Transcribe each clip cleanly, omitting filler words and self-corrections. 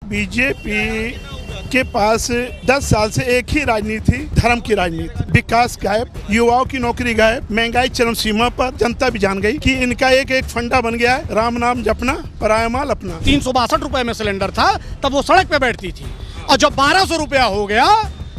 BJP के पास 10 साल से एक ही राजनीति थी, धर्म की राजनीति। विकास गायब, युवाओं की नौकरी गायब, महंगाई चरम सीमा पर। जनता भी जान गई कि इनका एक एक फंडा बन गया है, राम नाम जपना, पराया माल अपना। 362 रुपए में सिलेंडर था, तब वो सड़क पे बैठती थी, और जब 1200 रुपया हो गया,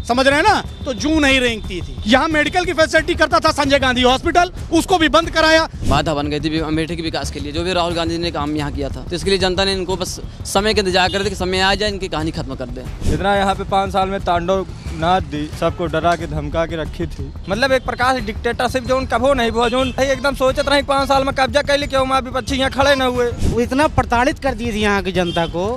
समझ रहे हैं ना, तो जू नहीं रेंगती थी। यहाँ मेडिकल की फैसिलिटी करता था संजय गांधी हॉस्पिटल, उसको भी बंद कराया। बाधा बन गई थी अमेठी के विकास के लिए, जो भी राहुल गांधी ने काम यहाँ किया था। तो इसके लिए जनता ने इनको बस समय के इंतजार कर दी कि समय आ जाए, इनकी कहानी खत्म कर दे। जितना यहाँ पे 5 साल में तांडव नाच दी, सबको डरा के धमका के रखी थी। मतलब एक प्रकार से डिक्टेटरशिप जो कभो नहीं हुआ, जो एकदम सोचत रहे 5 साल में कब्जा कर ली, क्यों वहाँ विपक्षी यहाँ खड़े न हुए। वो इतना प्रताड़ित कर दी थी यहाँ की जनता को।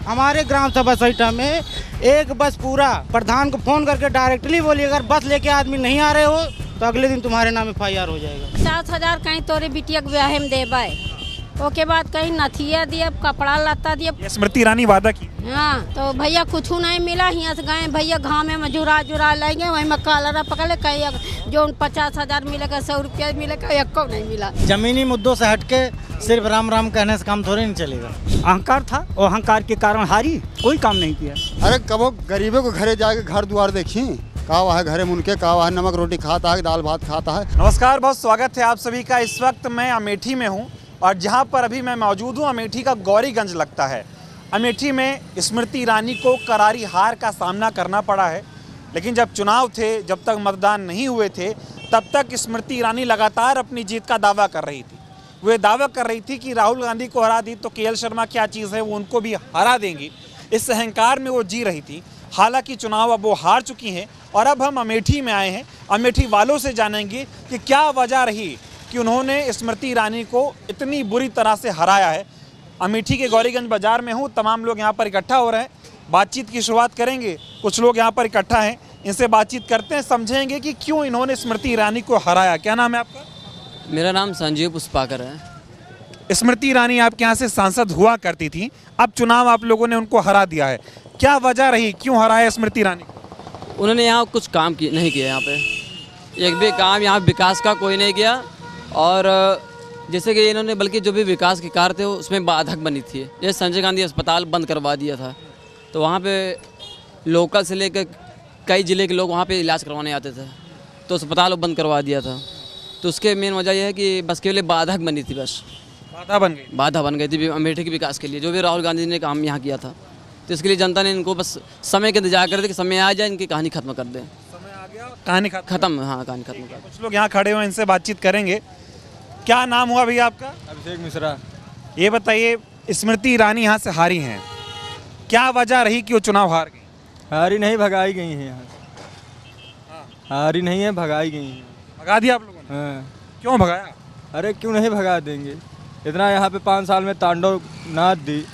हमारे ग्राम सभा सहिटा में एक बस पूरा प्रधान को फोन करके डायरेक्टली बोली, अगर बस लेके आदमी नहीं आ रहे हो तो अगले दिन तुम्हारे नाम FIR हो जाएगा। 50,000 कहीं तोरे बिटिया के ब्याह में देबे, ओके बाद कहीं नथिया दिए, कपड़ा लत्ता दिए। स्मृति ईरानी वादा की। हाँ, तो भैया कुछ नहीं मिला। यहाँ से गए भैया घाम में जुरा लेंगे, वहीं में कालरा पकड़े, कहीं जो 50,000 मिलेगा, 100 रुपया मिलेगा, एको नहीं मिला। जमीनी मुद्दों से हटके सिर्फ राम राम कहने से काम थोड़ी नहीं चलेगा। अहंकार था और अहंकार के कारण हारी, कोई काम नहीं किया। अरे कबो गरीबों को घरे जाके घर द्वार देखी, का वह घरे मुनके, का वह नमक रोटी खाता है, दाल भात खाता है। नमस्कार, बहुत स्वागत है आप सभी का। इस वक्त मैं अमेठी में हूँ और जहाँ पर अभी मैं मौजूद हूँ, अमेठी का गौरीगंज लगता है। अमेठी में स्मृति ईरानी को करारी हार का सामना करना पड़ा है, लेकिन जब चुनाव थे, जब तक मतदान नहीं हुए थे, तब तक स्मृति ईरानी लगातार अपनी जीत का दावा कर रही थी। वे दावा कर रही थी कि राहुल गांधी को हरा दी तो KL शर्मा क्या चीज़ है, वो उनको भी हरा देंगी। इस अहंकार में वो जी रही थी। हालांकि चुनाव अब वो हार चुकी हैं और अब हम अमेठी में आए हैं। अमेठी वालों से जानेंगे कि क्या वजह रही कि उन्होंने स्मृति ईरानी को इतनी बुरी तरह से हराया है। अमेठी के गौरीगंज बाजार में हूँ, तमाम लोग यहाँ पर इकट्ठा हो रहे हैं। बातचीत की शुरुआत करेंगे। कुछ लोग यहाँ पर इकट्ठा हैं, इनसे बातचीत करते हैं, समझेंगे कि क्यों इन्होंने स्मृति ईरानी को हराया। क्या नाम है आपका? मेरा नाम संजीव पुष्पाकर है। स्मृति ईरानी आपके यहाँ से सांसद हुआ करती थी, अब चुनाव आप लोगों ने उनको हरा दिया है। क्या वजह रही, क्यों हराया स्मृति ईरानी? उन्होंने यहाँ कुछ काम नहीं किया, यहाँ पे एक भी काम यहाँ विकास का कोई नहीं किया। और जैसे कि इन्होंने बल्कि जो भी विकास के कार्य थे उसमें बाधक बनी थी। जैसे संजय गांधी अस्पताल बंद करवा दिया था, तो वहाँ पे लोकल से लेकर कई ज़िले के लोग वहाँ पे इलाज करवाने आते थे, तो अस्पताल बंद करवा दिया था। तो उसके मेन वजह यह है कि बस केवल बाधक बनी थी, बस बाधा बन गई थी अमेठी के विकास के लिए, जो भी राहुल गांधी ने काम यहाँ किया था। तो इसके लिए जनता ने इनको बस समय के इंतजार कर दी कि समय आ जाए, इनकी कहानी खत्म कर दें। समय आ गया, कहानी खत्म। हाँ, कहानी खत्म कर। कुछ लोग यहाँ खड़े हुए, इनसे बातचीत करेंगे। क्या नाम हुआ भैया आपका? अभिषेक मिश्रा। ये बताइए, स्मृति ईरानी यहाँ से हारी हैं, क्या वजह रही कि वो चुनाव हार गई? हारी नहीं, भगाई गई हैं यहाँ से। हारी नहीं है, भगाई गई हैं। भगा दिया आप लोगों ने? हाँ। क्यों भगाया? अरे क्यों नहीं भगा देंगे। इतना यहाँ पे 5 साल में तांडव नाच दी,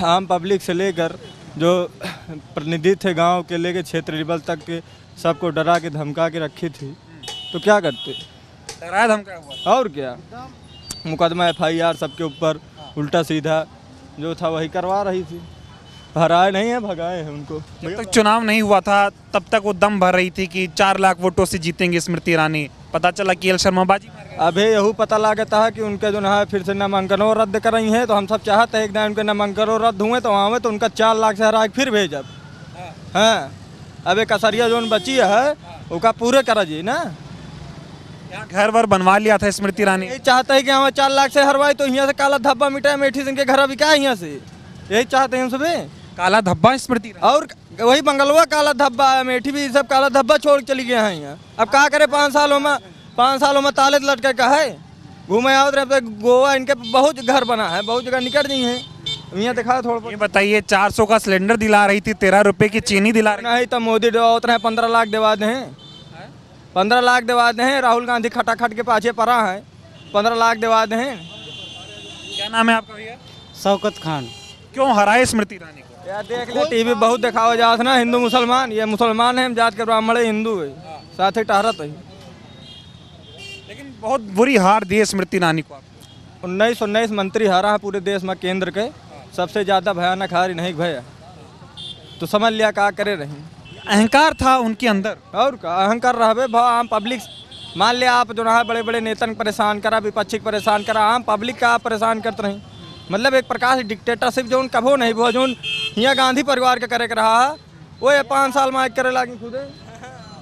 आम पब्लिक से लेकर जो प्रतिनिधि थे गांव के लेकर क्षेत्र लेवल तक के, सबको डरा के धमका के रखी थी। तो क्या करते, डराया धमकाया हुआ और क्या। मुकदमा FIR सबके ऊपर, उल्टा सीधा जो था वही करवा रही थी। हराए नहीं है, भगाए हैं उनको। जब तक चुनाव नहीं हुआ था तब तक वो दम भर रही थी कि 4 लाख वोटों से जीतेंगे स्मृति ईरानी। पता चला KL शर्मा बाजी मार गए। अभी यही पता लगता है कि उनके जो है फिर से नामांकनों रद्द कर रही हैं। तो हम सब चाहते हैं एक दिन उनके नामांकनों रद्द हुए तो वहाँ में तो उनका 4 लाख से हरा के फिर भेजब। हाँ, अब एक कसरिया जो बची है उसका पूरे कर जी ना। यहाँ घर वर बनवा लिया था स्मृति ईरानी। यही चाहते हैं कि हमें 4 लाख से हरवाई तो यहाँ से काला धब्बा मिटाए, अमेठी सिंह के घर अभी क्या है यहाँ से, यही चाहते हैं हम सभी। काला धब्बा स्मृति और वही बंगलवा काला धब्बा है, अमेठी भी सब काला धब्बा छोड़ चली गए हैं यहाँ। अब क्या करे, 5 सालों में ताले लटके का है घूमे आओ रहे। गोवा इनके बहुत घर बना है, बहुत जगह निकट नहीं है। यहाँ दिखा थोड़ा। ये बताइए, 400 का सिलेंडर दिला रही थी, 13 रुपए की चीनी दिला रही नहीं तो मोदी उतना 15 लाख दिवा दे हैं, 15 लाख दिवा दे हैं। राहुल गांधी खटाखट के पाछे पड़ा है, 15 लाख दिवा दे हैं। क्या नाम है आपका भैया? शौकत खान। क्यों हराए स्मृति ईरानी को? यार देख ले, TV बहुत दिखावा जात ना, हिंदू मुसलमान, ये मुसलमान है, हम जात के ब्राह्मण हिंदू है, साथ ही टहरत है। लेकिन बहुत बुरी हार दी है स्मृति ईरानी को। 1919 मंत्री हारा है पूरे देश में, केंद्र के सबसे ज़्यादा भयानक हारी नहीं भैया। तो समझ लिया क्या करे रही। अहंकार था उनके अंदर, और का अहंकार रहे भाव। आम पब्लिक मान लिया आप जो है बड़े बड़े नेतन परेशान करा, विपक्षी परेशान करा, आम पब्लिक का आप परेशान करते रही। मतलब एक प्रकार से डिक्टेटरशिप जो कभो नहीं हुआ, जो यहाँ गांधी परिवार के करे के रहा है वो ये 5 साल में करे लागी खुदे।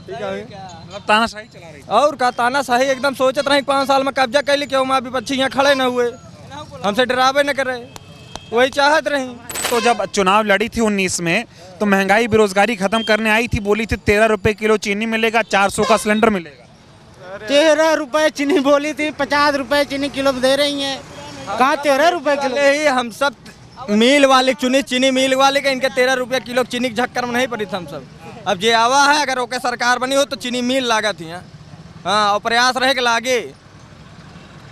ठीक है, मतलब तानाशाही चला रही और का तानाशाही एकदम सोचत रहे 5 साल में कब्जा कैली, क्यों माँ विपक्षी यहाँ खड़े न हुए, हमसे डरावे न करे, वही चाहत रही। तो जब चुनाव लड़ी थी 19 में तो महंगाई बेरोजगारी खत्म करने आई थी, बोली थी 13 रुपए किलो चीनी मिलेगा, 400 का सिलेंडर मिलेगा। 13 रुपए चीनी बोली थी, 50 रुपए चीनी किलो दे रही हैं। कहाँ 13 रुपए किलो? ही हम सब मिल वाले चुनी, चीनी मिल वाले के इनके 13 रुपये किलो चीनी के झक्कर में नहीं पड़ी थी हम सब। अब जे आवा है, अगर ओके सरकार बनी हो तो चीनी मिल लागत ही। हाँ, और प्रयास रहे के लागे,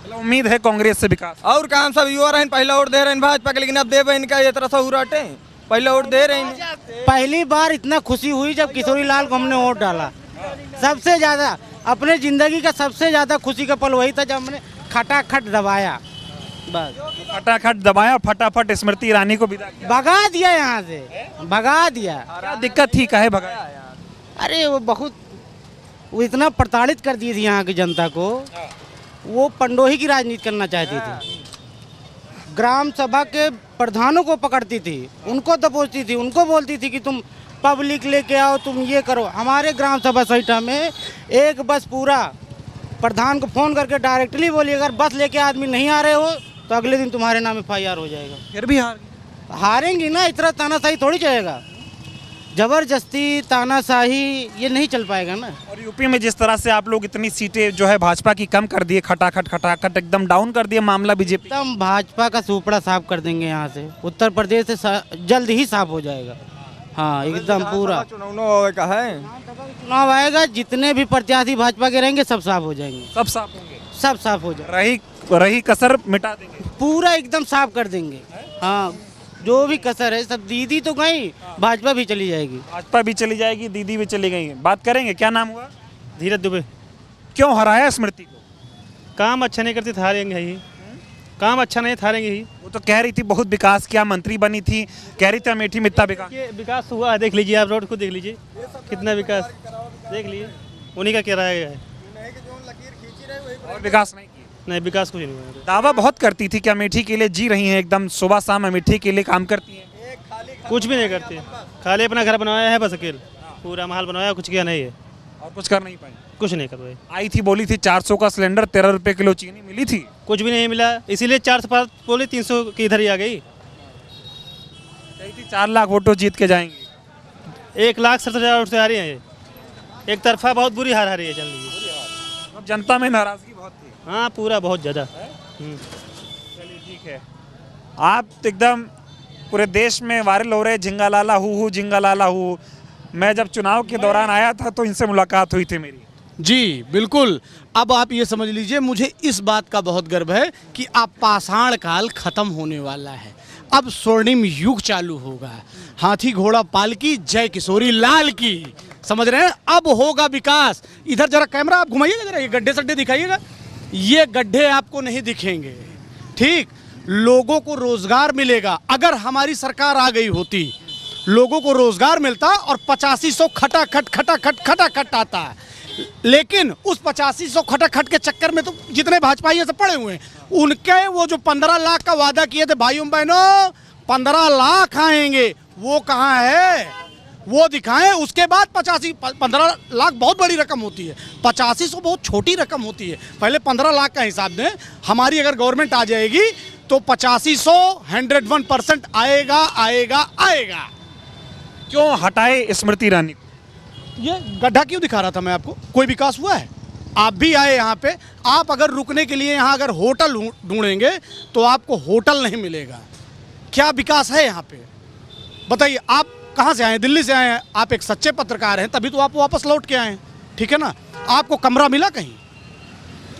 मतलब उम्मीद है कांग्रेस से विकास। और काम सब युवा रहे, पहले वोट दे रहे हैं भाजपा के, लेकिन अब देवे इनका ये तरह से उराटे, पहले वोट दे रहे हैं। पहली बार इतना खुशी हुई जब किशोरी लाल को हमने वोट डाला। सबसे ज्यादा अपने जिंदगी का सबसे ज्यादा खुशी का पल वही था जब हमने खटाखट दबाया, बस फटाखट दबाया, फटाफट स्मृति ईरानी को विदा किया, भगा दिया यहाँ से, भगा दिया। क्या दिक्कत थी, काहे भगाया? अरे वो इतना प्रताड़ित कर दी थी यहाँ की जनता को। वो पंडोही की राजनीति करना चाहती थी, ग्राम सभा के प्रधानों को पकड़ती थी, उनको दबोचती थी, उनको बोलती थी कि तुम पब्लिक लेके आओ, तुम ये करो। हमारे ग्राम सभा सहिटा में एक बस पूरा प्रधान को फोन करके डायरेक्टली बोली अगर बस लेके आदमी नहीं आ रहे हो तो अगले दिन तुम्हारे नाम FIR हो जाएगा। फिर भी हारेंगी ना, इतना तानाशाही थोड़ी चलेगा, जबरदस्ती तानाशाही ये नहीं चल पाएगा ना। और यूपी में जिस तरह से आप लोग इतनी सीटें जो है भाजपा की कम कर दिए, खटाखट एकदम डाउन कर दिए मामला बीजेपी। एकदम भाजपा का सुपड़ा साफ कर देंगे यहाँ से, उत्तर प्रदेश से जल्द ही साफ हो जाएगा। हाँ, एकदम पूरा चुनाव आएगा, जितने भी प्रत्याशी भाजपा के रहेंगे सब साफ हो जाएंगे, सब साफ होंगे, सब साफ हो जाएगा। रही कसर मिटा देंगे, पूरा एकदम साफ कर देंगे। हाँ, जो भी कसर है सब। दीदी तो गई, भाजपा भी चली जाएगी, भाजपा भी चली जाएगी, दीदी भी चली गई। बात करेंगे, क्या नाम हुआ? धीरज दुबे। क्यों हराया स्मृति को? काम अच्छा नहीं करती, हारेंगे ही, काम अच्छा नहीं, हारेंगे ही। वो तो कह रही थी बहुत विकास किया, मंत्री बनी थी, कह रही थी अमेठी में इतना विकास हुआ है, देख लीजिए आप, रोड को देख लीजिए कितना विकास, देख लीजिए, उन्हीं का किराया है। और विकास नहीं किया? नहीं, विकास कुछ नहीं हुआ। दावा बहुत करती थी कि अमेठी के लिए जी रही हैं, एकदम सुबह शाम अमेठी के लिए काम करती हैं। कुछ भी नहीं करती, खाली अपना घर बनवाया है बस, अकेले पूरा महल बनवाया, कुछ किया नहीं है, और कुछ कर नहीं पाई, कुछ नहीं कर पाई। आई थी, बोली थी 400 का सिलेंडर, 13 रुपए किलो चीनी मिली थी, कुछ भी नहीं मिला, इसीलिए 4 से 5 बोली, 300 की इधर ही आ गई। कही थी 4 लाख वोटों जीत के जाएंगे, 1,70,000 वोट से आ रही है, एक तरफा बहुत बुरी हार आ रही है। चल लीजिए, अब जनता में नाराजगी बहुत थी। हाँ, पूरा बहुत ज़्यादा। चलिए ठीक है, आप एकदम पूरे देश में वायरल हो रहे झिंगालाला हु झिंगालाला हु। मैं जब चुनाव के दौरान आया था तो इनसे मुलाकात हुई थी मेरी। जी बिल्कुल। अब आप ये समझ लीजिए, मुझे इस बात का बहुत गर्व है कि अब पाषाण काल खत्म होने वाला है, अब स्वर्णिम युग चालू होगा। हाथी घोड़ा पालकी, जय किशोरी लाल की, समझ रहे हैं? अब होगा विकास। इधर जरा कैमरा आप घुमाइएगा, जरा ये गड्ढे सड्ढे दिखाइएगा, ये गड्ढे आपको नहीं दिखेंगे, ठीक? लोगों को रोजगार मिलेगा। अगर हमारी सरकार आ गई होती, लोगों को रोजगार मिलता और 8500 खटाखट आता है। लेकिन उस 8500 खटाखट के चक्कर में तो जितने भाजपाई सब पड़े हुए हैं, उनके वो जो 15 लाख का वादा किए थे, भाइयों बहनों 15 लाख आएंगे, वो कहाँ है? वो दिखाएं। उसके बाद 15 लाख बहुत बड़ी रकम होती है, 8500 बहुत छोटी रकम होती है। पहले 15 लाख का हिसाब दें। हमारी अगर गवर्नमेंट आ जाएगी तो 8500 101% आएगा आएगा आएगा। क्यों हटाए स्मृति ईरानी को? ये गड्ढा क्यों दिखा रहा था मैं आपको? कोई विकास हुआ है? आप भी आए यहाँ पे, आप अगर रुकने के लिए यहाँ अगर होटल ढूंढेंगे तो आपको होटल नहीं मिलेगा। क्या विकास है यहाँ पे बताइए? आप कहाँ से आए? दिल्ली से आए हैं, आप एक सच्चे पत्रकार हैं, तभी तो आप वापस लौट के आए हैं, ठीक है ना? आपको कमरा मिला कहीं?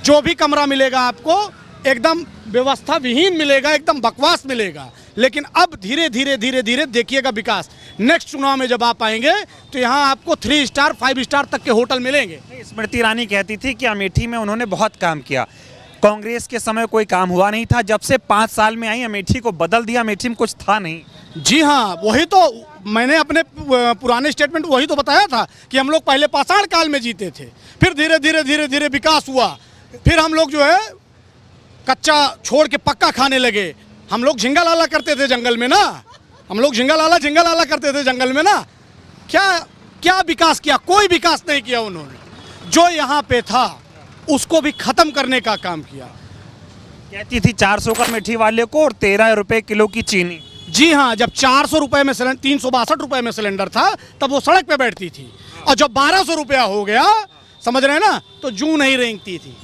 जो भी कमरा मिलेगा आपको एकदम व्यवस्था विहीन मिलेगा, एकदम बकवास मिलेगा। लेकिन अब धीरे धीरे धीरे धीरे देखिएगा विकास। नेक्स्ट चुनाव में जब आप आएंगे तो यहाँ आपको 3 स्टार 5 स्टार तक के होटल मिलेंगे। स्मृति ईरानी कहती थी कि अमेठी में उन्होंने बहुत काम किया, कांग्रेस के समय कोई काम हुआ नहीं था, जब से 5 साल में आई अमेठी को बदल दिया, अमेठी में कुछ था नहीं। जी हाँ, वही तो मैंने अपने पुराने स्टेटमेंट वही तो बताया था कि हम लोग पहले पाषाण काल में जीते थे, फिर धीरे धीरे धीरे धीरे विकास हुआ, फिर हम लोग जो है कच्चा छोड़ के पक्का खाने लगे, हम लोग झिंगा लाला करते थे जंगल में ना, हम लोग झिंगा लाला करते थे जंगल में ना। क्या क्या विकास किया? कोई विकास नहीं किया उन्होंने। जो यहाँ पे था उसको भी खत्म करने का काम किया। कहती थी 400 का मीठी वाले को और 13 रुपए किलो की चीनी। जी हाँ, जब 400 रुपए में सिलेंडर, 362 रुपए में सिलेंडर था तब वो सड़क पे बैठती थी, और जब 1200 रुपया हो गया, समझ रहे हैं ना, तो जूं नहीं रेंगती थी।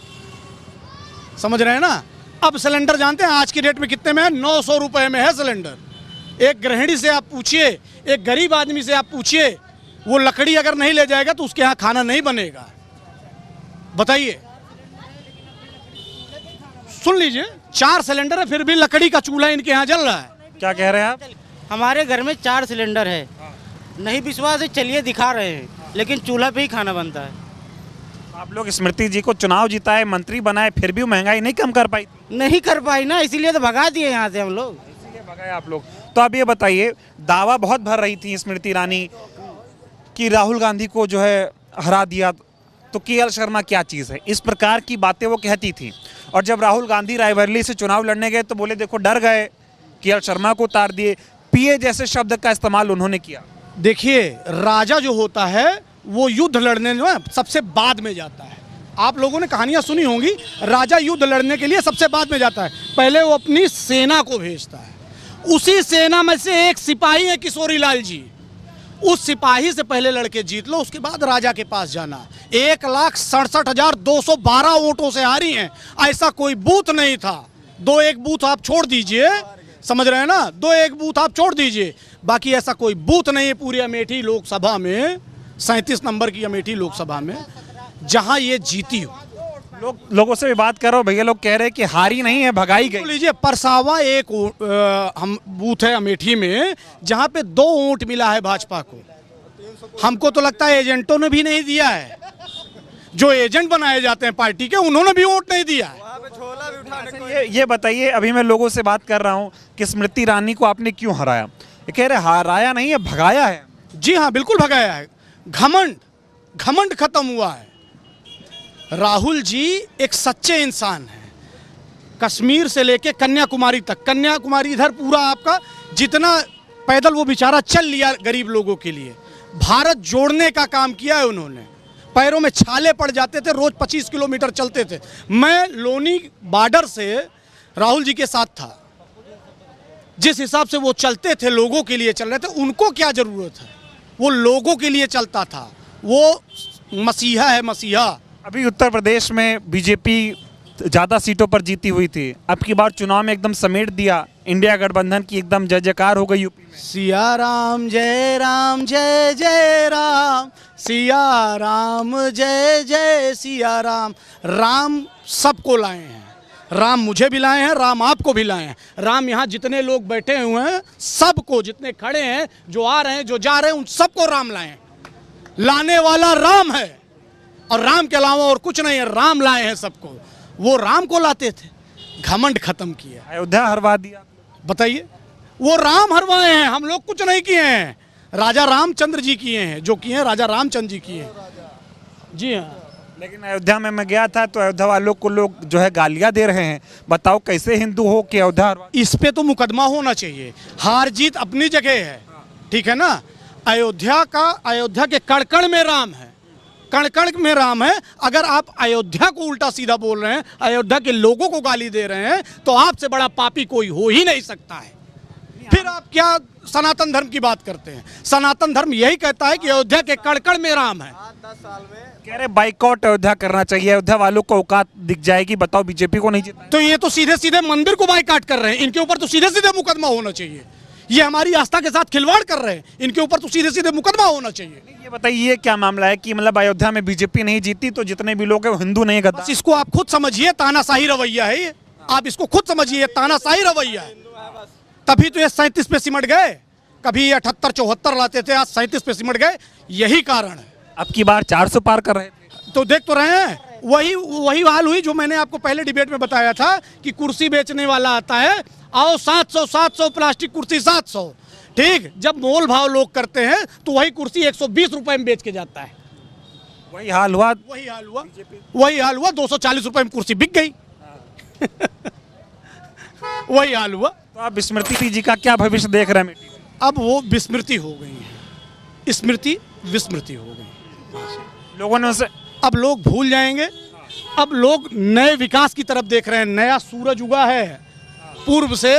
समझ रहे हैं ना। अब सिलेंडर जानते हैं आज की डेट में कितने में है? 900 रुपए में है सिलेंडर। एक गृहिणी से आप पूछिए, एक गरीब आदमी से आप पूछिए, वो लकड़ी अगर नहीं ले जाएगा तो उसके यहाँ खाना नहीं बनेगा। बताइए, सुन लीजिए, 4 सिलेंडर है फिर भी लकड़ी का चूल्हा इनके यहाँ जल रहा है। क्या कह रहे हैं आप? हमारे घर में 4 सिलेंडर है। नहीं विश्वास है, चलिए दिखा रहे हैं, लेकिन चूल्हा पे ही खाना बनता है। आप लोग स्मृति जी को चुनाव जिताए, मंत्री बनाए, फिर भी महंगाई नहीं कम कर पाई? नहीं कर पाई ना, इसीलिए तो भगा दिए यहाँ से हम लोग। इसीलिए भगाए आप लोग। तो अब ये बताइए, दावा बहुत भर रही थी स्मृति ईरानी कि राहुल गांधी को जो है हरा दिया, तो केएल शर्मा क्या चीज़ है, इस प्रकार की बातें वो कहती थी। और जब राहुल गांधी रायबरेली से चुनाव लड़ने गए तो बोले देखो डर गए, केएल शर्मा को उतार दिए, पीए जैसे शब्द का इस्तेमाल उन्होंने किया। देखिए, राजा जो होता है वो युद्ध लड़ने में सबसे बाद में जाता है। आप लोगों ने कहानियां सुनी होंगी, राजा युद्ध लड़ने के लिए सबसे बाद में जाता है, पहले वो अपनी सेना को भेजता है। उसी सेना में से एक सिपाही है किशोरी लाल जी, उस सिपाही से पहले लड़के जीत लो, उसके बाद राजा के पास जाना। 1,67,212 वोटों से हारी हैं। ऐसा कोई बूथ नहीं था। 2-1 बूथ आप छोड़ दीजिए, समझ रहे हैं ना, 2-1 बूथ आप छोड़ दीजिए, बाकी ऐसा कोई बूथ नहीं है पूरी अमेठी लोकसभा में, 37 नंबर की अमेठी लोकसभा में, जहां ये जीती हो। लोगों से भी बात कर रहा हूँ, भैया लोग कह रहे हैं कि हारी नहीं है, भगाई गई। लीजिए, परसावा एक हम बूथ है अमेठी में जहां पे 2 वोट मिला है भाजपा को। हमको तो लगता है एजेंटों ने भी नहीं दिया है, जो एजेंट बनाए जाते हैं पार्टी के, उन्होंने भी वोट नहीं दिया है। ये बताइए, अभी मैं लोगों से बात कर रहा हूँ कि स्मृति ईरानी को आपने क्यों हराया? ये कह रहे हराया नहीं है, भगाया है। जी हाँ, बिल्कुल भगाया है। घमंड खत्म हुआ है। राहुल जी एक सच्चे इंसान हैं। कश्मीर से लेके कन्याकुमारी तक, कन्याकुमारी इधर पूरा आपका जितना पैदल वो बेचारा चल लिया गरीब लोगों के लिए। भारत जोड़ने का काम किया है उन्होंने। पैरों में छाले पड़ जाते थे, रोज 25 किलोमीटर चलते थे। मैं लोनी बॉर्डर से राहुल जी के साथ था। जिस हिसाब से वो चलते थे, लोगों के लिए चल रहे थे, उनको क्या जरूरत है, वो लोगों के लिए चलता था। वो मसीहा है, मसीहा। अभी उत्तर प्रदेश में बीजेपी ज़्यादा सीटों पर जीती हुई थी, अब की बार चुनाव में एकदम समेट दिया, इंडिया गठबंधन की एकदम जय जयकार हो गई यूपी में। सिया राम जय जय राम, सिया राम जय जय सिया राम। राम सबको लाए हैं, राम मुझे भी लाए हैं, राम आपको भी लाए हैं। राम यहाँ जितने लोग बैठे हुए हैं सबको, जितने खड़े हैं, जो आ रहे हैं, जो जा रहे हैं, उन सबको राम लाए हैं। लाने वाला राम है, और राम के अलावा और कुछ नहीं है। राम लाए हैं सबको, वो राम को लाते थे। घमंड खत्म किया, अयोध्या हरवा दिया। बताइए, वो राम हरवाए हैं, हम लोग कुछ नहीं किए हैं। राजा रामचंद्र जी किए हैं, जो किए हैं राजा रामचंद्र जी किए हैं। जी हाँ। लेकिन अयोध्या में मैं गया था तो अयोध्या वालों को लोग जो है गालियां दे रहे हैं। बताओ कैसे हिंदू हो कि अयोध्या? इस पे तो मुकदमा होना चाहिए। हार जीत अपनी जगह है, ठीक है ना। अयोध्या के कण-कण में राम है, कण-कण में राम है। अगर आप अयोध्या को उल्टा सीधा बोल रहे हैं, अयोध्या के लोगों को गाली दे रहे हैं, तो आपसे बड़ा पापी कोई हो ही नहीं सकता है। फिर आप क्या सनातन धर्म की बात करते हैं? सनातन धर्म यही कहता है कि अयोध्या के कण-कण में राम है। 10 साल में कह रहे बाइकआउट अयोध्या करना चाहिए, अयोध्या वालों को औकात दिख जाएगी। बताओ बीजेपी को नहीं जीता तो ये तो सीधे सीधे मंदिर को बाइकआउट कर रहे हैं, इनके ऊपर तो सीधे सीधे मुकदमा होना चाहिए। ये हमारी आस्था के साथ खिलवाड़ कर रहे हैं, इनके ऊपर तो सीधे सीधे मुकदमा होना चाहिए। ये बताइए, ये क्या मामला है कि मतलब अयोध्या में बीजेपी नहीं जीती तो जितने भी लोग हैं वो हिंदू नहीं गद्दार? बस इसको आप खुद समझिए, तानाशाही रवैया है ये। आप इसको खुद समझिए, तानाशाही रवैया है। तभी तो ये 37 पे सिमट गए। कभी 78-74 लाते थे, आज 37 पे सिमट गए। यही कारण है। अब की बार 400 पार कर रहे थे तो देख तो रहे हैं। वही हाल हुई जो मैंने आपको पहले डिबेट में बताया था कि कुर्सी बेचने वाला आता है, आओ 700 प्लास्टिक कुर्सी 700, ठीक। जब मोल भाव लोग करते हैं तो वही कुर्सी 120 रुपए में बेच के जाता है। वही हाल हुआ 240 रुपए में कुर्सी बिक गई। वही हाल हुआ। तो आप स्मृति जी का क्या भविष्य देख रहे हैं अमेठी में? अब वो विस्मृति हो गई है, स्मृति विस्मृति हो गई। लोगों ने उनसे अब लोग भूल जाएंगे। अब लोग नए विकास की तरफ देख रहे हैं। नया सूरज उगा है, पूर्व से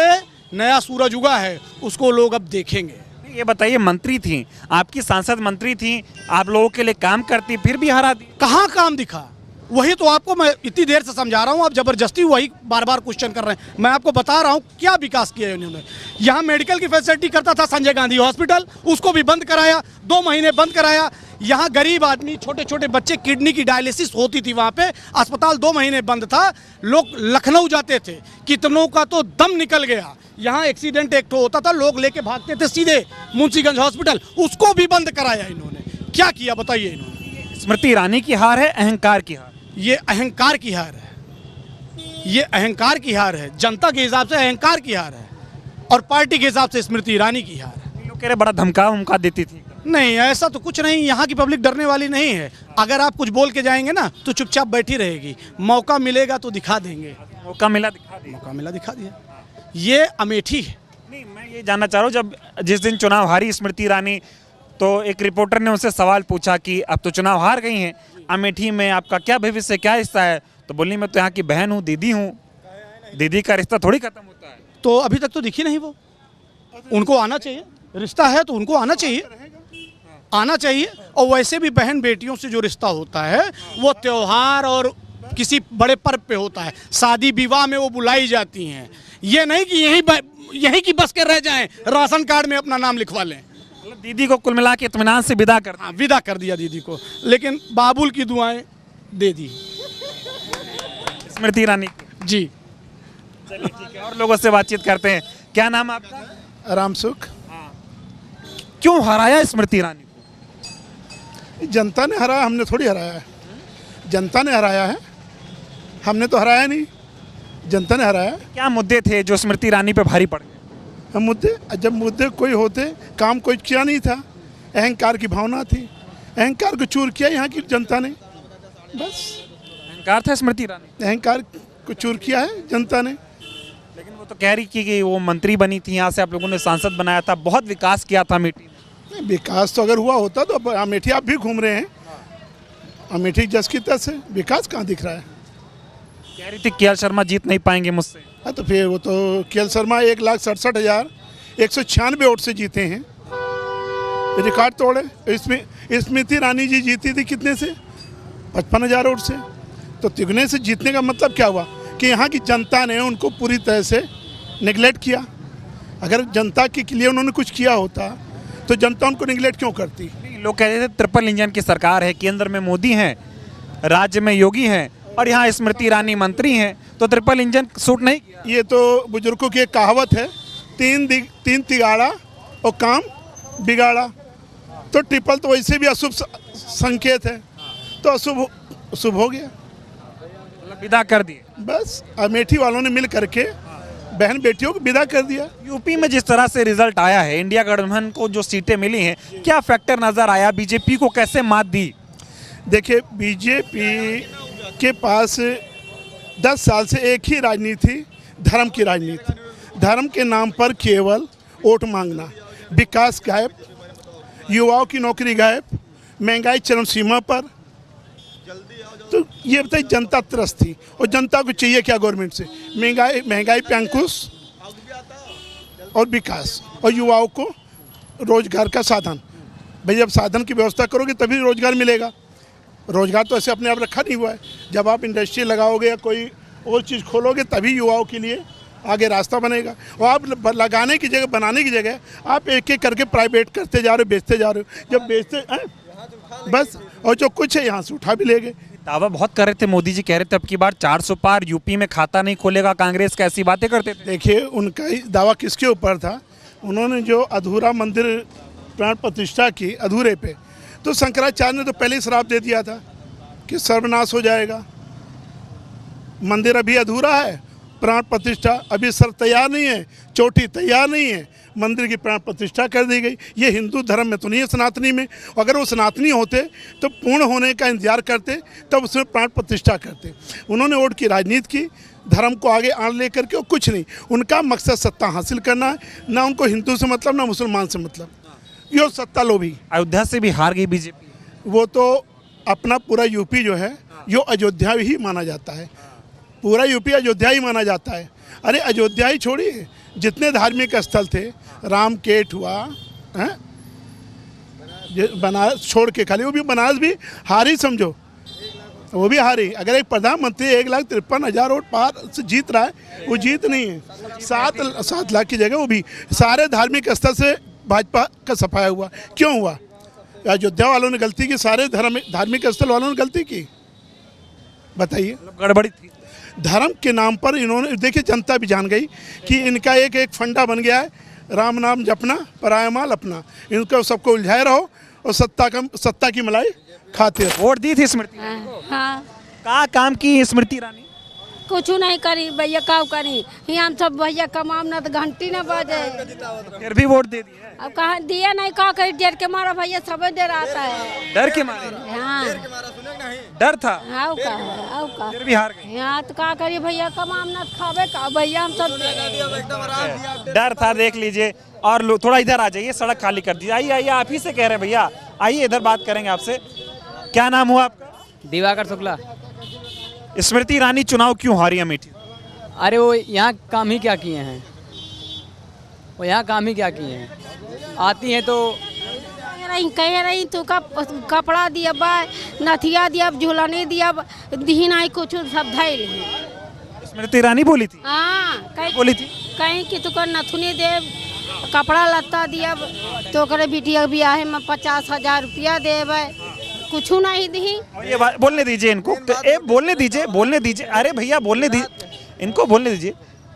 नया सूरज उगा है, उसको लोग अब देखेंगे। ये बताइए, मंत्री थी आपकी, सांसद मंत्री थी, आप लोगों के लिए काम करती, फिर भी हरा दी। कहाँ काम दिखा? वही तो आपको मैं इतनी देर से समझा रहा हूँ, आप जबरदस्ती वही बार बार क्वेश्चन कर रहे हैं। मैं आपको बता रहा हूँ क्या विकास किया है उन्होंने। यहाँ मेडिकल की फैसिलिटी करता था संजय गांधी हॉस्पिटल, उसको भी बंद कराया, 2 महीने बंद कराया। यहाँ गरीब आदमी, छोटे छोटे बच्चे, किडनी की डायलिसिस होती थी, वहाँ पे अस्पताल 2 महीने बंद था। लोग लखनऊ जाते थे, कितनों का तो दम निकल गया। यहाँ एक्सीडेंट एक होता था, लोग लेके भागते थे सीधे मुंशीगंज हॉस्पिटल, उसको भी बंद कराया इन्होंने। क्या किया बताइए इन्होंने? स्मृति ईरानी की हार है, अहंकार की हार? ये अहंकार की हार है, ये अहंकार की हार है। जनता के हिसाब से अहंकार की हार है और पार्टी के हिसाब से स्मृति ईरानी की हार है। लोग कह रहे बड़ा धमका देती थी। नहीं, ऐसा तो कुछ नहीं। यहाँ की पब्लिक डरने वाली नहीं है। अगर आप कुछ बोल के जाएंगे ना तो चुपचाप बैठी रहेगी। मौका मिलेगा तो दिखा देंगे। मौका मिला दिखा दिया। मौका मिला दिखा दिया। ये अमेठी है। नहीं, मैं ये जानना चाह रहा हूँ, जब जिस दिन चुनाव हारी स्मृति ईरानी, तो एक रिपोर्टर ने उनसे सवाल पूछा कि अब तो चुनाव हार गई हैं, अमेठी में आपका क्या भविष्य, क्या हिस्सा है? तो बोली मैं तो यहाँ की बहन हूँ, दीदी हूँ। दीदी का रिश्ता थोड़ी खत्म होता है। तो अभी तक तो दिखी नहीं वो। उनको आना चाहिए, रिश्ता है तो उनको आना चाहिए, आना चाहिए। और वैसे भी बहन बेटियों से जो रिश्ता होता है वो त्योहार और किसी बड़े पर्व पे होता है। शादी विवाह में वो बुलाई जाती हैं। ये नहीं कि यहीं की बस के रह जाएं, राशन कार्ड में अपना नाम लिखवा लें। दीदी को कुल मिला के इत्मीनान से विदा कर, हाँ, विदा कर दिया दीदी को, लेकिन बाबुल की दुआएं दे दी स्मृति ईरानी जी। चलिए ठीक है, और लोगों से बातचीत करते हैं। क्या नाम है आपका? राम सुख। क्यों हराया स्मृति ईरानी को? जनता ने हराया, हमने थोड़ी हराया है। जनता ने हराया है, हमने तो हराया नहीं, जनता ने हराया। क्या मुद्दे थे जो स्मृति ईरानी पे भारी पड़ गए? मुद्दे, जब मुद्दे कोई होते, काम कोई किया नहीं था। अहंकार की भावना थी, अहंकार को चूर किया यहाँ की जनता ने। बस अहंकार था स्मृति ईरानी, अहंकार को चूर किया है जनता ने। लेकिन वो तो कह रही कि वो मंत्री बनी थी, यहाँ से आप लोगों ने सांसद बनाया था, बहुत विकास किया था अमेठी में। विकास तो अगर हुआ होता तो अमेठी आप भी घूम रहे हैं, अमेठी जस की तस है, विकास कहाँ दिख रहा है? कह रही थी केएल शर्मा जीत नहीं पाएंगे मुझसे। हाँ, तो फिर वो तो केएल शर्मा 1,67,196 वोट से जीते हैं, रिकॉर्ड तोड़े। इसमें स्मृति ईरानी जी जीती थी कितने से? 55,000 वोट से। तो तिगने से जीतने का मतलब क्या हुआ कि यहाँ की जनता ने उनको पूरी तरह से निगलेक्ट किया। अगर जनता के लिए उन्होंने कुछ किया होता तो जनता उनको निगलेक्ट क्यों करती? लोग कह रहे थे ट्रिपल इंजन की सरकार है, केंद्र में मोदी हैं, राज्य में योगी हैं और यहाँ स्मृति ईरानी मंत्री हैं, तो ट्रिपल इंजन सूट नहीं किया। ये तो बुजुर्गों की एक कहावत है, तीन तिगाड़ा और काम बिगाड़ा। तो ट्रिपल तो वैसे भी अशुभ संकेत है, तो अशुभ हो गया, विदा कर दिए। बस अमेठी वालों ने मिल करके बहन बेटियों को विदा कर दिया। यूपी में जिस तरह से रिजल्ट आया है, इंडिया गठबंधन को जो सीटें मिली हैं, क्या फैक्टर नजर आया? बीजेपी को कैसे मात दी? देखिए, बीजेपी के पास 10 साल से एक ही राजनीति, धर्म की राजनीति। धर्म के नाम पर केवल वोट मांगना, विकास गायब, युवाओं की नौकरी गायब, महंगाई चरम सीमा पर। तो ये बताइए, जनता त्रस्त थी और जनता को चाहिए क्या गवर्नमेंट से? महंगाई पे अंकुश और विकास, और युवाओं को रोजगार का साधन। भाई जब साधन की व्यवस्था करोगे तभी रोजगार मिलेगा। रोजगार तो ऐसे अपने आप रखा नहीं हुआ है। जब आप इंडस्ट्री लगाओगे या कोई और चीज़ खोलोगे तभी युवाओं के लिए आगे रास्ता बनेगा। और आप लगाने की जगह, बनाने की जगह आप एक एक करके प्राइवेट करते जा रहे हो, बेचते जा रहे हो। जब बेचते बस, और जो कुछ है यहाँ से उठा भी लेंगे। दावा बहुत कर रहे थे, मोदी जी कह रहे थे अब की बार 400 पार, यूपी में खाता नहीं खोलेगा कांग्रेस का, ऐसी बातें करते थे। देखिए, उनका दावा किसके ऊपर था? उन्होंने जो अधूरा मंदिर प्राण प्रतिष्ठा की अधूरे पे, तो शंकराचार्य ने तो पहले ही श्राप दे दिया था कि सर्वनाश हो जाएगा, मंदिर अभी अधूरा है प्राण प्रतिष्ठा अभी सर तैयार नहीं है, चोटी तैयार नहीं है, मंदिर की प्राण प्रतिष्ठा कर दी गई। ये हिंदू धर्म में तो नहीं है, सनातनी में। अगर वो सनातनी होते तो पूर्ण होने का इंतजार करते, तब उसमें प्राण प्रतिष्ठा करते। उन्होंने वोट की राजनीति की, धर्म को आगे आड़ लेकर के, और कुछ नहीं। उनका मकसद सत्ता हासिल करना है, ना उनको हिंदू से मतलब ना मुसलमान से मतलब। ये सत्ता लोभी। अयोध्या से भी हार गई बीजेपी। वो तो अपना पूरा यूपी जो है यो अयोध्या ही माना जाता है, पूरा यूपी अयोध्या ही माना जाता है। अरे अयोध्या ही छोड़िए, जितने धार्मिक स्थल थे, राम केट हुआ है, बनारस छोड़ के खाली, वो भी बनारस भी हारी समझो, वो भी हारी। अगर एक प्रधानमंत्री 1,53,000 वोट पार से जीत रहा है, वो जीत नहीं है। 7 लाख की जगह वो भी सारे धार्मिक स्थल से भाजपा का सफाया हुआ। क्यों हुआ? अयोध्या वालों ने गलती की, सारे धार्मिक स्थल वालों ने गलती की? बताइए। गड़बड़ी थी धर्म के नाम पर इन्होंने, देखिए जनता भी जान गई कि इनका एक फंडा बन गया है, राम नाम जपना, पराया माल अपना। इनको सबको उलझाए रहो और सत्ता की मलाई खाते रहो। वोट दी थी स्मृति? हाँ, का काम की स्मृति ईरानी? कुछ नहीं करी भैया, का करी। यहाँ हम सब भैया कमाम ना तो घंटी ना बजे, फिर भी वोट दे दिए। अब कहाँ दिया नहीं, का करी, डर के मारा भैया, सब डर आता है। डर के मारे? हाँ, डर था, आओ का फिर भी हार गए। यहाँ तो का करिए भैया, कमाम ना खावे का भैया, हम सब डर था, देख लीजिए। और थोड़ा इधर आ जाइए, सड़क खाली कर दीजिए। आइए आइए, आप ही से कह रहे हैं भैया, आइए इधर बात करेंगे आपसे। क्या नाम हुआ आपका? दिवाकर शुक्ला। स्मृति ईरानी चुनाव क्यों हारी अमेठी? अरे वो यहाँ काम ही क्या किए हैं, वो यहाँ काम ही क्या किए हैं। आती हैं तो कह रही तू का कपड़ा दिया बा, नथिया दिया, झुलने दिया, दी नहीं कुछ, सब धैल। स्मृति ईरानी बोली थी? हाँ, बोली थी कहीं कि तुका नथुनी दे, कपड़ा लत्ता दिया, तो करे बिटिया ब्याह में 50,000 रुपया देवे, कुछ नहीं दी। ये बोलने दीजिए इनको, बोलने दीजिए। अरे भैया बोलने दीजिए, इनको बोलने दीजिए।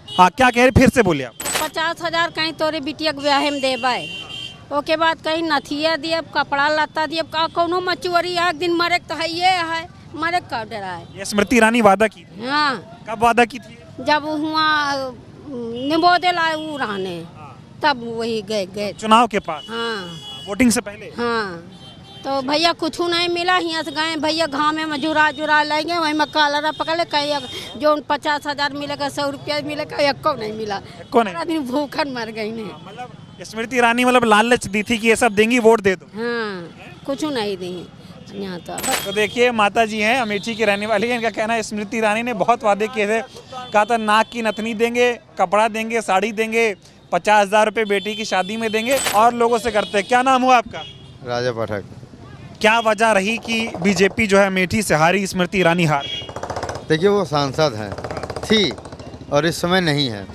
हाँ, क्या कह रहे, फिर से बोलिए आप। 50,000 कहीं तोरे बिटिया के ब्याह में देवे, ओके बाद कहीं नथिया दिया, कपड़ा लत्ता दिया, का कोनो मचुअरी एक दिन मरे तो है, मरे का डरा है। ये स्मृति ईरानी वादा की थी? हाँ। कब वादा की थी? जब हुआ निबोदे लाए वो रहने, तब वही गए चुनाव के पास? हाँ, वोटिंग से पहले? हाँ। तो भैया कुछ नहीं मिला, यहाँ से गए भैया, घाम में जुरा लेंगे, वहीं में कालरा पकड़ ले, कहीं जो 50,000 मिलेगा, 100 रुपया मिलेगा, एको नहीं मिला, आदमी भूखन मर गई। नहीं मतलब स्मृति ईरानी मतलब लालच दी थी कि ये सब देंगी, वोट दे दो। हाँ, कुछ नहीं दी यहाँ तो देखिए, माता जी हैं, अमेठी की रहने वाली है। इनका कहना है स्मृति ईरानी ने बहुत वादे किए थे, कहा था नाक की नथनी देंगे, कपड़ा देंगे, साड़ी देंगे, 50,000 रुपये बेटी की शादी में देंगे, और लोगों से करते। क्या नाम हुआ आपका? राजा पाठक। क्या वजह रही कि बीजेपी जो है अमेठी से हारी, स्मृति ईरानी हार? देखिए, वो सांसद हैं, थी और इस समय नहीं है।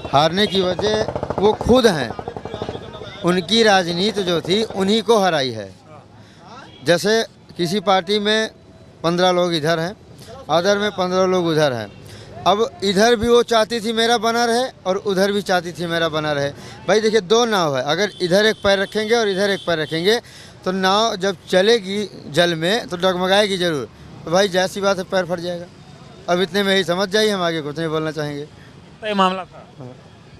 हारने की वजह वो खुद हैं, उनकी राजनीति जो थी उन्हीं को हराई है। जैसे किसी पार्टी में 15 लोग इधर हैं, अदर में 15 लोग उधर हैं। अब इधर भी वो चाहती थी मेरा बना रहे और उधर भी चाहती थी मेरा बना रहे। भाई देखिए, 2 नाव है, अगर इधर एक पैर रखेंगे और इधर एक पैर रखेंगे तो नाव जब चलेगी जल में तो डगमगाएगी जरूर। तो भाई जैसी बात है, पैर फट जाएगा। अब इतने में ही समझ जाइए, हम आगे कुछ नहीं बोलना चाहेंगे। तो ये मामला था।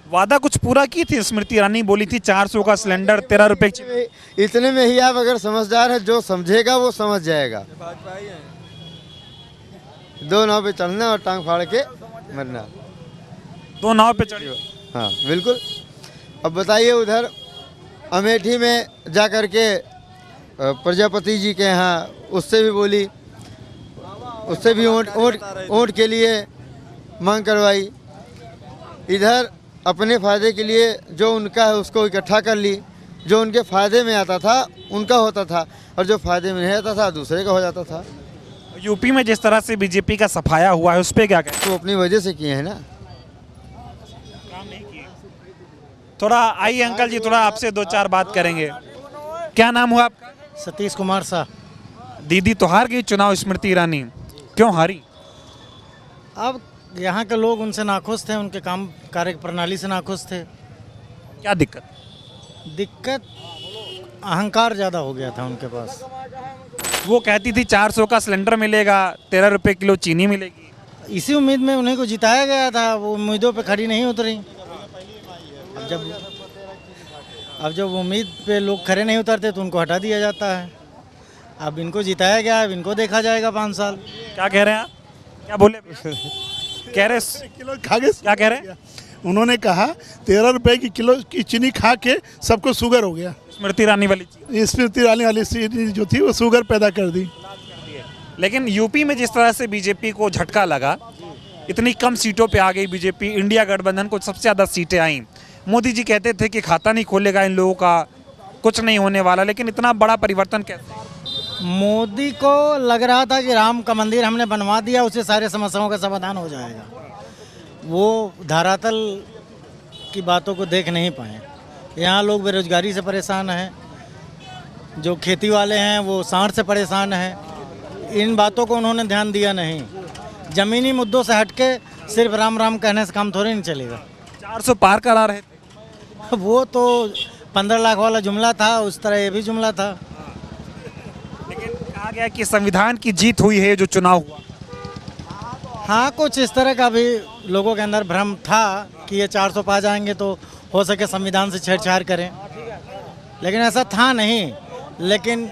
वादा कुछ पूरा की थी स्मृति ईरानी, बोली थी 400 का सिलेंडर, 13 रुपये। इतने में ही आप अगर समझदार है, जो समझेगा वो समझ जाएगा। 2 नाव पे चढ़ना और टांग फाड़ के मरना। 2 नाव पे चढ़ी? हाँ बिल्कुल। अब बताइए, उधर अमेठी में जा कर के प्रजापति जी के यहाँ उससे भी बोली, उससे भी वोट के लिए मांग करवाई। इधर अपने फ़ायदे के लिए जो उनका है उसको इकट्ठा कर ली, जो उनके फ़ायदे में आता था उनका होता था, और जो फ़ायदे में नहीं आता था दूसरे का हो जाता था। यूपी में जिस तरह से बीजेपी का सफाया हुआ है, उस पर क्या कहें? तो अपनी वजह से किए हैं ना, काम नहीं किए। थोड़ा आइए अंकल जी, थोड़ा आपसे 2-4 बात करेंगे। क्या नाम हुआ आपका? सतीश कुमार शाह। दीदी तो हार गई चुनाव, स्मृति ईरानी क्यों हारी? अब यहाँ के लोग उनसे नाखुश थे, उनके काम कार्य प्रणाली से नाखुश थे। क्या दिक्कत? दिक्कत अहंकार ज़्यादा हो गया था उनके पास। वो कहती थी 400 का सिलेंडर मिलेगा, 13 रुपये किलो चीनी मिलेगी। इसी उम्मीद में उन्हीं को जिताया गया था, वो उम्मीदों पे खड़ी नहीं उतरी। अब जब उम्मीद पे लोग खड़े नहीं उतरते तो उनको हटा दिया जाता है। अब इनको जिताया गया, अब इनको देखा जाएगा 5 साल। क्या कह रहे हैं आप? क्या बोले? कह रहे किलो खा के क्या कह रहे हैं? उन्होंने कहा 13 रुपए की किलो की चीनी खा के सबको शुगर हो गया। स्मृति ईरानी वाली चीज, स्मृति ईरानी वाली चीनी जो थी वो शुगर पैदा कर दी। लेकिन यूपी में जिस तरह से बीजेपी को झटका लगा, इतनी कम सीटों पे आ गई बीजेपी, इंडिया गठबंधन को सबसे ज़्यादा सीटें आई। मोदी जी कहते थे कि खाता नहीं खोलेगा इन लोगों का, कुछ नहीं होने वाला, लेकिन इतना बड़ा परिवर्तन कैसे? मोदी को लग रहा था कि राम का मंदिर हमने बनवा दिया, उससे सारे समस्याओं का समाधान हो जाएगा। वो धरातल की बातों को देख नहीं पाए। यहाँ लोग बेरोजगारी से परेशान हैं, जो खेती वाले हैं वो सांड से परेशान हैं। इन बातों को उन्होंने ध्यान दिया नहीं। ज़मीनी मुद्दों से हटके सिर्फ राम राम कहने से काम थोड़ी नहीं चलेगा। 400 पार करा रहे थे। वो तो 15 लाख वाला जुमला था, उस तरह ये भी जुमला था। लेकिन कहा गया कि संविधान की जीत हुई है जो चुनाव हुआ। हाँ, कुछ इस तरह का भी लोगों के अंदर भ्रम था कि ये 400 पा जाएंगे तो हो सके संविधान से छेड़छाड़ करें, लेकिन ऐसा था नहीं। लेकिन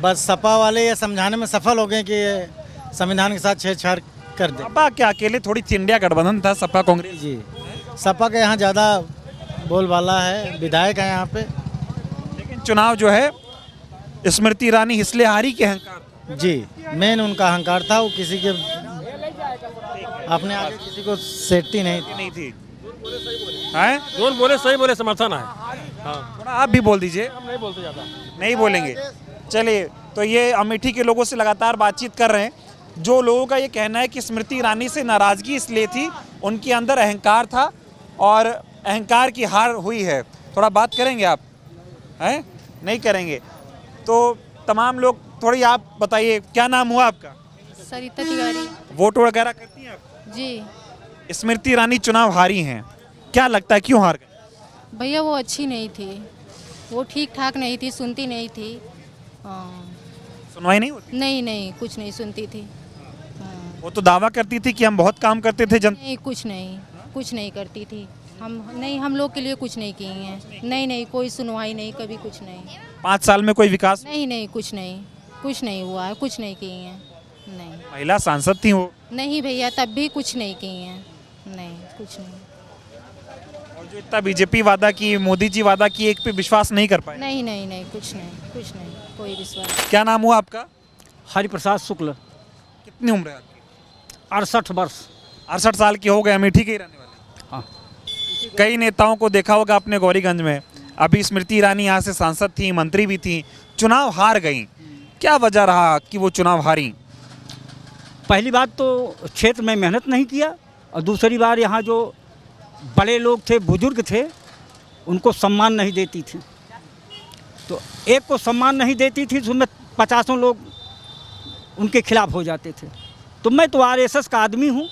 बस सपा वाले ये समझाने में सफल हो गए कि ये संविधान के साथ छेड़छाड़ कर दे। सपा क्या अकेले थोड़ी थी, इंडिया गठबंधन था, सपा कांग्रेस। जी, सपा के यहाँ ज़्यादा बोलबाला है, विधायक है यहाँ पे। लेकिन चुनाव जो है स्मृति ईरानी इसलिए हारी के अहंकार। जी, मेन उनका अहंकार था। वो किसी के अपने आगे किसी को सेटती नहीं थी। हैं? जोन बोले सही बोले, समर्थन है। हाँ। थोड़ा आप भी बोल दीजिए। हम नहीं बोलते ज़्यादा। नहीं बोलेंगे, चलिए। तो ये अमेठी के लोगों से लगातार बातचीत कर रहे हैं, जो लोगों का ये कहना है कि स्मृति ईरानी से नाराज़गी इसलिए थी, उनके अंदर अहंकार था और अहंकार की हार हुई है। थोड़ा बात करेंगे आप? हैं? नहीं करेंगे तो तमाम लोग, थोड़ी आप बताइए, क्या नाम हुआ आपका? सरिता तिवारी। वोट वगैरह करती हैं आप? जी। स्मृति ईरानी चुनाव हारी हैं, क्या लगता है क्यों हार गए? भैया वो अच्छी नहीं थी, वो ठीक ठाक नहीं थी, सुनती नहीं थी। सुनवाई नहीं होती? नहीं, कुछ नहीं सुनती थी। वो तो दावा करती थी कि हम बहुत काम करते थे नहीं, कुछ नहीं करती थी। हम लोग के लिए कुछ नहीं किए हैं। नहीं, कोई सुनवाई नहीं, कभी कुछ नहीं। 5 साल में कोई विकास? नहीं, कुछ नहीं हुआ है, कुछ नहीं किए हैं। नहीं। महिला सांसद थी वो? नहीं भैया, तब भी कुछ नहीं किए हैं। नहीं, कुछ नहीं। और जो इतना बीजेपी वादा की, मोदी जी वादा की, एक पे विश्वास नहीं कर पाए? नहीं, कुछ नहीं, कोई विश्वास। क्या नाम हुआ आपका? हरिप्रसाद शुक्ल। कितनी उम्र है आपकी? 68 वर्ष। 68 साल की हो गए, अमेठी के ही रहने वाले? हाँ। कई नेताओं को देखा होगा आपने गौरीगंज में। अभी स्मृति ईरानी यहाँ से सांसद थी, मंत्री भी थी, चुनाव हार गई। क्या वजह रहा कि वो चुनाव हारी? पहली बात तो क्षेत्र में मेहनत नहीं किया, और दूसरी बार यहाँ जो बड़े लोग थे, बुजुर्ग थे, उनको सम्मान नहीं देती थी। तो एक को सम्मान नहीं देती थी तो उसमें 50 लोग उनके खिलाफ हो जाते थे। तो मैं तो आरएसएस का आदमी हूँ,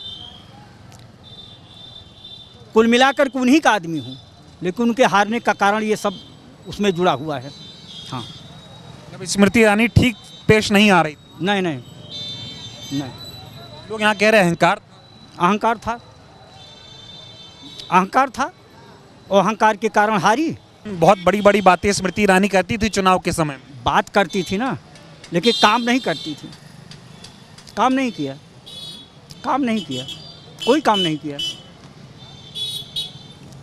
कुल मिलाकर के उन्हीं का आदमी हूँ, लेकिन उनके हारने का कारण ये सब उसमें जुड़ा हुआ है। हाँ, स्मृति ईरानी ठीक पेश नहीं आ रही? नहीं। लोग यहाँ कह रहे हैं अहंकार था, और अहंकार के कारण हारी। बहुत बड़ी बड़ी बातें स्मृति ईरानी करती थी चुनाव के समय। बात करती थी ना, लेकिन काम नहीं करती थी। काम नहीं किया, कोई काम नहीं किया।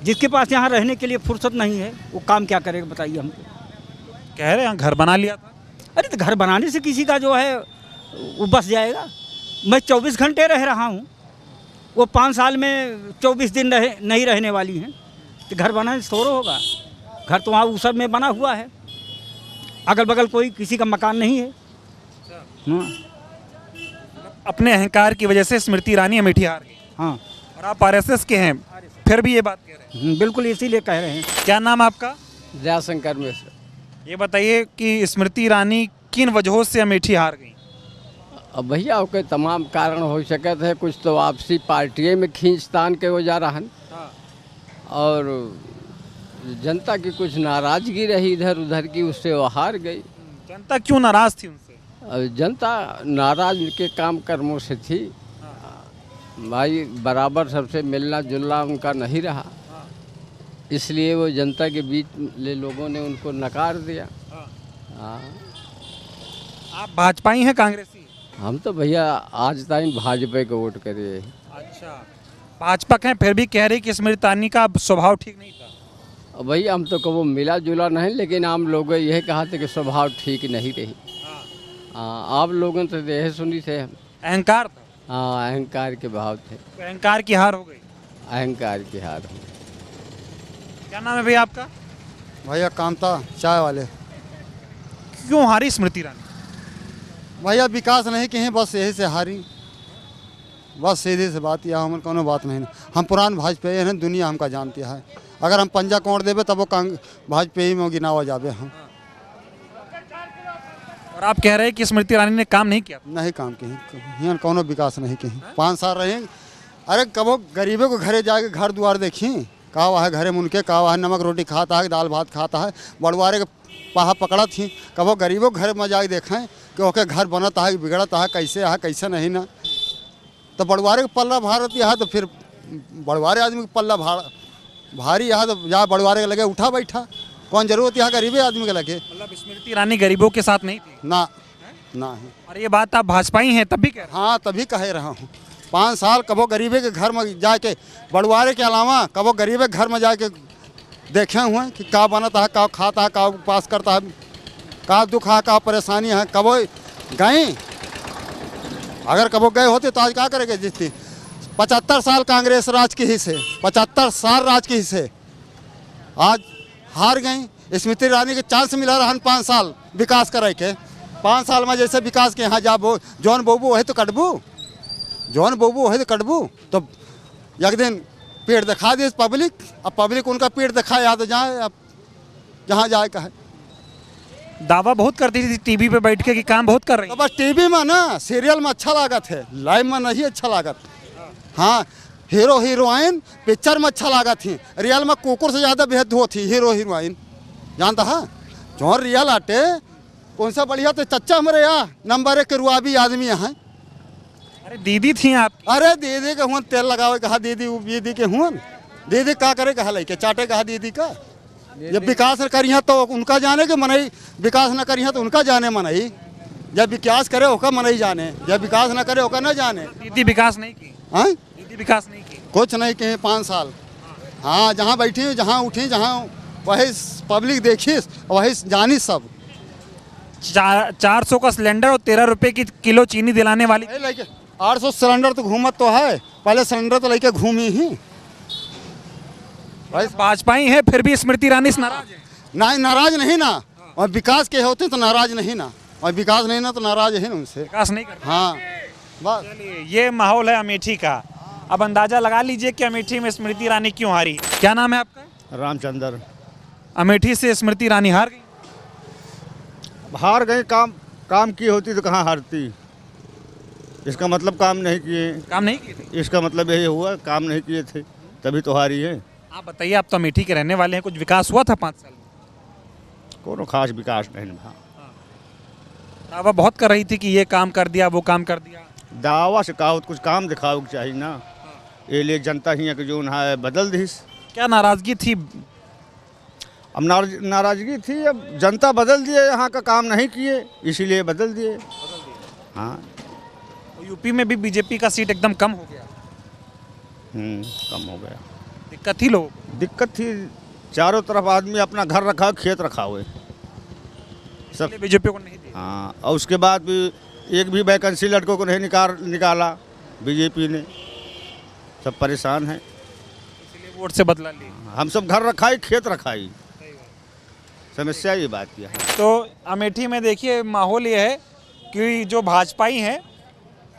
जिसके पास यहाँ रहने के लिए फुर्सत नहीं है, वो काम क्या करेगा बताइए हमको। कह रहे हैं घर बना लिया था। अरे तो घर बनाने से किसी का जो है वो बस जाएगा? मैं 24 घंटे रह रहा हूँ, वो 5 साल में 24 दिन नहीं रहने वाली हैं, तो घर बनाने से थोड़ा होगा। घर तो वहाँ ऊसर में बना हुआ है, अगल बगल कोई किसी का मकान नहीं है। हाँ। अपने अहंकार की वजह से स्मृति ईरानी अमेठी हार गई। हाँ। और आप आरएसएस के हैं, फिर भी ये बात कह रहे हैं? बिल्कुल, इसीलिए कह रहे हैं। क्या नाम आपका? जयशंकर मिश्र। ये बताइए कि स्मृति ईरानी किन वजहों से अमेठी हार गई? अब भैया ओके तमाम कारण हो सके थे, कुछ तो आपसी पार्टियों में खींचतान के वजह रहन, और जनता की कुछ नाराजगी रही इधर उधर की, उससे वो हार गई। जनता क्यों नाराज थी उनसे? जनता नाराज के काम कर्मों से थी। भाई बराबर सबसे मिलना जुलना उनका नहीं रहा, इसलिए वो जनता के बीच लोगों ने उनको नकार दिया। हाँ। आप भाजपाई हैं कांग्रेसी? हम तो भैया आज तक भाजपा को वोट करे। अच्छा, भाजपा के हैं फिर भी कह रहे कि स्मृति ईरानी का स्वभाव ठीक नहीं था। भैया हम तो कबो मिला जुला नहीं, लेकिन आम लोग यह कहा थे कि स्वभाव ठीक नहीं रही। हाँ, आप लोगों से यह सुनी थे अहंकार था। हाँ, अहंकार के भाव थे। अहंकार की हार हो गई। अहंकार की हार हो गई। क्या नाम है भैया आपका? भैया कांता चाय वाले। क्यों हारी स्मृति ईरानी? भैया विकास नहीं कहीं, बस यही से हारी, बस सीधी से बात यह, हम कोनो बात नहीं। हम पुरान भाजपा हैं, दुनिया हमका जानती है। अगर हम पंजा कोड़ देवे तब वो भाजपा में गिनावा जावे हम। और आप कह रहे हैं कि स्मृति ईरानी ने काम नहीं किया? नहीं काम कहीं, यहाँ कोनो विकास नहीं कहीं। 5 साल रहे, अरे कबो गरीबों को घरे जाके घर द्वार देखी, का वह घरे मुनके, का वह नमक रोटी खाता है, दाल भात खाता है, बड़वारे के पाहा पकड़ा थी। कबो गरीबों के घर में जाके देखें कि ओके घर बनता है, बिगड़ता है, कैसे है कैसे नहीं ना। तो बड़वारे का पल्ला भारत यहाँ, तो फिर बड़वारे आदमी का पल्ला भारी यहाँ, तो जहाँ बड़वारे के लगे उठा बैठा, कौन जरूरत यहाँ गरीबे आदमी के लगे। मतलब स्मृति ईरानी गरीबों के साथ नहीं थी? ना ना है। और ये बात आप भाजपाई हैं तभी कह रहे हैं? हाँ, तभी कह रहा हूँ। 5 साल कबो गरीबे के घर में जाके, बड़वारे के अलावा कबो गरीबे के घर में जाके देखे हुए कि का बनता है, का खाता है, का उपवास करता है, का दुख है, का परेशानी है। कबो गए, अगर कबो गए होते तो आज क्या करेंगे जीतती। 75 साल कांग्रेस राज के हिस्से, 75 साल राज के हिस्से, आज हार गई। स्मृति ईरानी के चांस मिला रहा 5 साल विकास करे के। 5 साल में जैसे विकास के यहाँ जाबो, जौन बोबू वही तो कटबू, जौन बोबू वही तो कटबू। तो एक दिन पेड़ दिखा दिए पब्लिक, अब पब्लिक उनका पेड़ दिखा, या तो जाए, अब जहाँ जाए का है। दावा बहुत करती थी टीवी पे बैठ के कि काम बहुत कर रही है। तो बस टीवी में ना, सीरियल में अच्छा लागत है, लाइव में नहीं अच्छा लागत। हाँ, हीरो हीरोइन पिक्चर में अच्छा लागत थी, रियल में कुकुर से ज़्यादा बेहद होती हीरो हीरोइन, जानता है। जो रियल आटे कौन सा बढ़िया, तो चच्चा हमारे यहाँ नंबर 1 के रुआबी आदमी यहाँ। अरे दीदी थी आप? अरे दीदी के हुआ तेल लगावे कहा, दीदी दीदी के हुआ, दीदी का करे कहा, लेके चाटे कहा दीदी का। जब विकास न करिए तो उनका जाने के मनई, विकास न करिए तो उनका जाने मनई। जब विकास करे ओका मनई जाने, जब विकास न करे ओका न जाने। दीदी विकास नहीं की? हाँ, दीदी विकास नहीं की, कुछ नहीं किए 5 साल। हाँ, जहाँ बैठी, जहाँ उठी, जहाँ वही पब्लिक देखी, वही जानी सब। 400 का सिलेंडर और 13 रुपए की किलो चीनी दिलाने वाली। 800 सिलेंडर तो घूमत तो है, पहले सिलेंडर तो लेके घूमी ही। भाजपाई है फिर भी स्मृति ईरानी से नाराज है? नहीं, नाराज नहीं ना, और विकास के होते तो नाराज नहीं ना, और विकास नहीं ना तो नाराज है ना उनसे। विकास नहीं करते। हाँ, बस ये माहौल है अमेठी का। अब अंदाजा लगा लीजिए कि अमेठी में स्मृति ईरानी क्यों हारी। क्या नाम है आपका? रामचंद्र। अमेठी से स्मृति ईरानी हार गई? हार गई, काम की होती तो कहाँ हारती। इसका मतलब काम नहीं किए। काम नहीं किए थे? इसका मतलब यही हुआ, काम नहीं किए थे तभी तो हारी है। आप बताइए, आप तो अमेठी के रहने वाले हैं, कुछ विकास हुआ था 5 साल में? कोनो खास विकास नहीं हुआ। दावा बहुत कर रही थी कि ये काम कर दिया, वो काम कर दिया। दावा से कहा कुछ काम दिखाओ चाहिए ना, ये लिए जनता ही कि जो है बदल दी। क्या नाराजगी थी? अब नाराजगी थी, अब जनता बदल दिए, यहाँ का काम नहीं किए इसीलिए बदल दिए। हाँ, यूपी में भी बीजेपी का सीट एकदम कम हो गया। कम हो गया। दिक्कत थी लोगों को? दिक्कत थी, चारों तरफ आदमी अपना घर रखा, खेत रखा हुए सब, बीजेपी को नहीं दिया। हाँ, और उसके बाद भी एक भी वैकेंसी लड़कों को नहीं निकाला बीजेपी ने, सब परेशान हैं। इसलिए वोट से बदला लिया। हम सब घर रखाई, खेत रखाई, समस्या ये बात की है। तो अमेठी में देखिए माहौल ये है कि जो भाजपाई हैं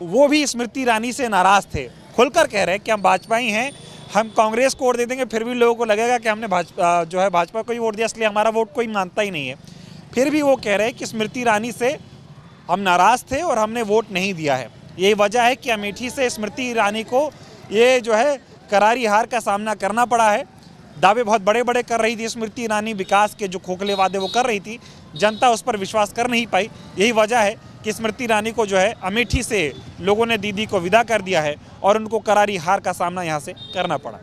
वो भी स्मृति ईरानी से नाराज़ थे, खुलकर कह रहे हैं कि हम भाजपाई हैं, हम कांग्रेस को वोट दे देंगे फिर भी लोगों को लगेगा कि हमने भाजपा को ही वोट दिया, इसलिए हमारा वोट कोई मानता ही नहीं है। फिर भी वो कह रहे हैं कि स्मृति ईरानी से हम नाराज़ थे और हमने वोट नहीं दिया है। यही वजह है कि अमेठी से स्मृति ईरानी को ये जो है करारी हार का सामना करना पड़ा है। दावे बहुत बड़े बड़े कर रही थी स्मृति ईरानी, विकास के जो खोखले वादे वो कर रही थी, जनता उस पर विश्वास कर नहीं पाई। यही वजह है कि स्मृति ईरानी को जो है अमेठी से लोगों ने दीदी को विदा कर दिया है और उनको करारी हार का सामना यहाँ से करना पड़ा।